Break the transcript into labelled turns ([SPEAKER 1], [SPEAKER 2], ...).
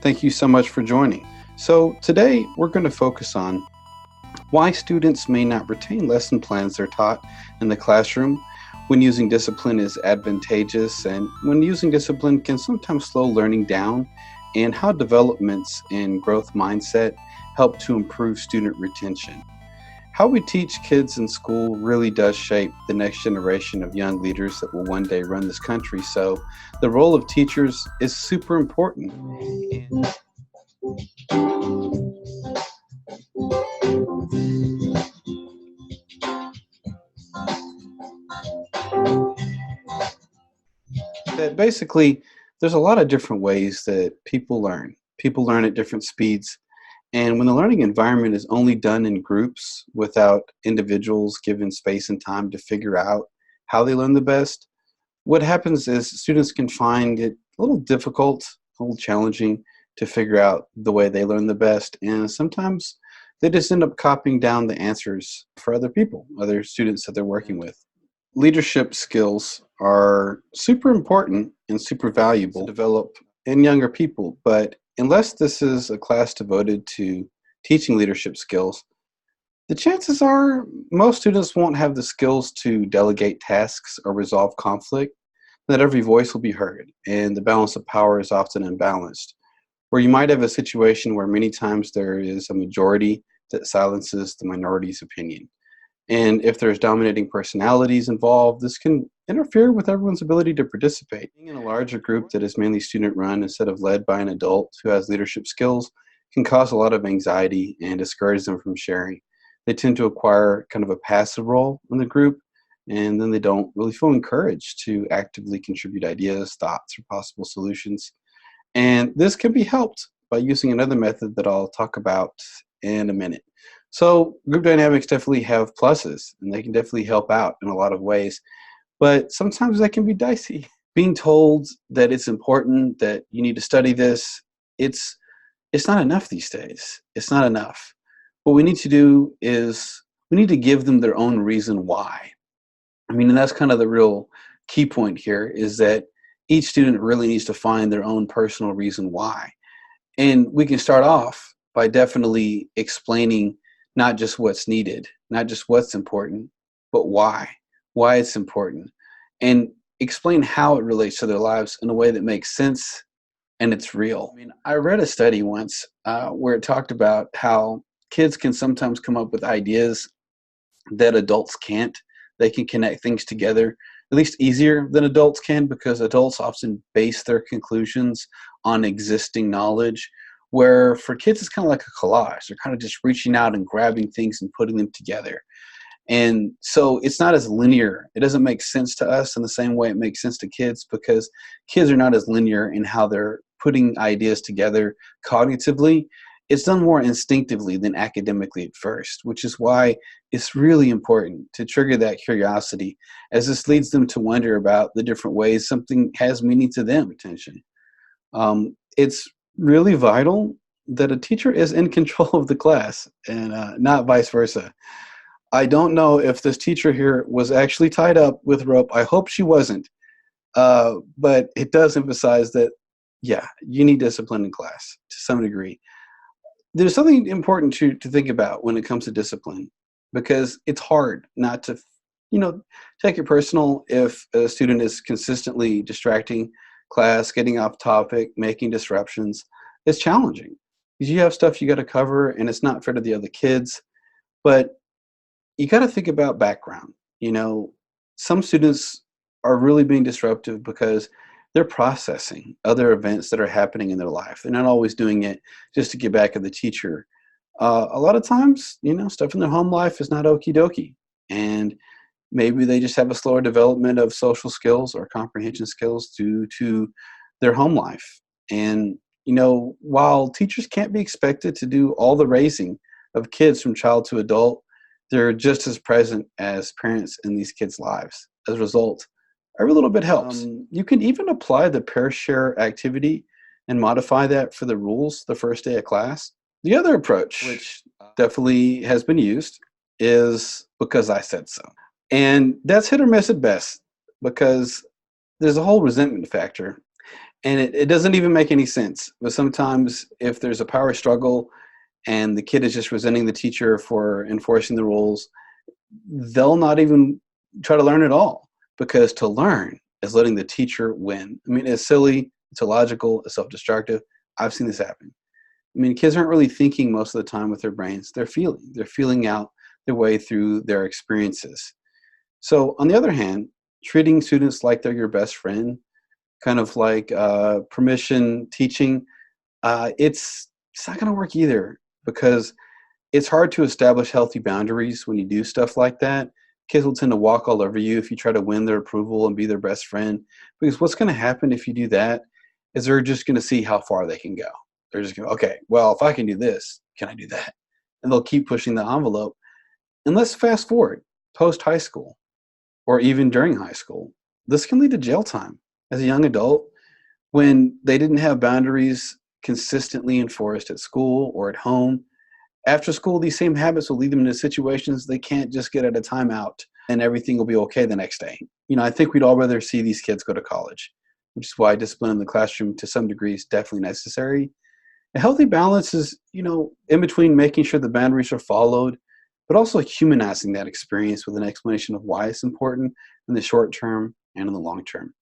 [SPEAKER 1] Thank you so much for joining. So, today we're going to focus on why students may not retain lesson plans they're taught in the classroom, when using discipline is advantageous, and when using discipline can sometimes slow learning down, and how developments in growth mindset help to improve student retention. How we teach kids in school really does shape the next generation of young leaders that will one day run this country. So, the role of teachers is super important. That basically, there's a lot of different ways that people learn. People learn at different speeds. And when the learning environment is only done in groups without individuals given space and time to figure out how they learn the best, what happens is students can find it a little difficult, a little challenging to figure out the way they learn the best. And sometimes they just end up copying down the answers for other people, other students that they're working with. Leadership skills are super important and super valuable to develop in younger people, but unless this is a class devoted to teaching leadership skills, the chances are most students won't have the skills to delegate tasks or resolve conflict, that every voice will be heard, and the balance of power is often imbalanced, where you might have a situation where many times there is a majority that silences the minority's opinion. And if there's dominating personalities involved, this can interfere with everyone's ability to participate. Being in a larger group that is mainly student run instead of led by an adult who has leadership skills can cause a lot of anxiety and discourage them from sharing. They tend to acquire kind of a passive role in the group, and then they don't really feel encouraged to actively contribute ideas, thoughts, or possible solutions. And this can be helped by using another method that I'll talk about in a minute. So, group dynamics definitely have pluses, and they can definitely help out in a lot of ways, but sometimes that can be dicey. Being told that it's important, that you need to study this, it's it's not enough these days. It's not enough. What we need to do is we need to give them their own reason why. I mean, and that's kind of the real key point here is that each student really needs to find their own personal reason why. And we can start off by definitely explaining not just what's needed, not just what's important, but why it's important, and explain how it relates to their lives in a way that makes sense and it's real. I mean, I read a study once where it talked about how kids can sometimes come up with ideas that adults can't. They can connect things together at least easier than adults can because adults often base their conclusions on existing knowledge. Where for kids, it's kind of like a collage. They're kind of just reaching out and grabbing things and putting them together. And so it's not as linear. It doesn't make sense to us in the same way it makes sense to kids because kids are not as linear in how they're putting ideas together cognitively. It's done more instinctively than academically at first, which is why it's really important to trigger that curiosity as this leads them to wonder about the different ways something has meaning to them. Attention. It's really vital that a teacher is in control of the class and not vice versa. I don't know if this teacher here was actually tied up with rope. I hope she wasn't. But it does emphasize that, yeah, you need discipline in class to some degree. There's something important to think about when it comes to discipline because it's hard not to, take it personal if a student is consistently distracting class, getting off topic, making disruptions. It's challenging because you have stuff you got to cover and it's not fair to the other kids. But you got to think about background. Some students are really being disruptive because they're processing other events that are happening in their life. They're not always doing it just to get back at the teacher. A lot of times, stuff in their home life is not okie dokie. And maybe they just have a slower development of social skills or comprehension skills due to their home life. And, while teachers can't be expected to do all the raising of kids from child to adult, they're just as present as parents in these kids' lives. As a result, every little bit helps. You can even apply the pair share activity and modify that for the rules the first day of class. The other approach, which definitely has been used, is because I said so. And that's hit or miss at best because there's a whole resentment factor. And it doesn't even make any sense. But sometimes if there's a power struggle and the kid is just resenting the teacher for enforcing the rules, they'll not even try to learn at all, because to learn is letting the teacher win. I mean, it's silly, it's illogical, it's self-destructive. I've seen this happen. I mean, kids aren't really thinking most of the time with their brains. They're feeling. They're feeling out their way through their experiences. So, on the other hand, treating students like they're your best friend, kind of like permission teaching, it's not going to work either, because it's hard to establish healthy boundaries when you do stuff like that. Kids will tend to walk all over you if you try to win their approval and be their best friend. Because what's going to happen if you do that is they're just going to see how far they can go. They're just going, okay, well, if I can do this, can I do that? And they'll keep pushing the envelope. And let's fast forward post high school or even during high school. This can lead to jail time as a young adult when they didn't have boundaries consistently enforced at school or at home. After school, these same habits will lead them into situations they can't just get at a timeout and everything will be okay the next day. I think we'd all rather see these kids go to college, which is why discipline in the classroom to some degree is definitely necessary. A healthy balance is, in between making sure the boundaries are followed, but also humanizing that experience with an explanation of why it's important in the short term and in the long term.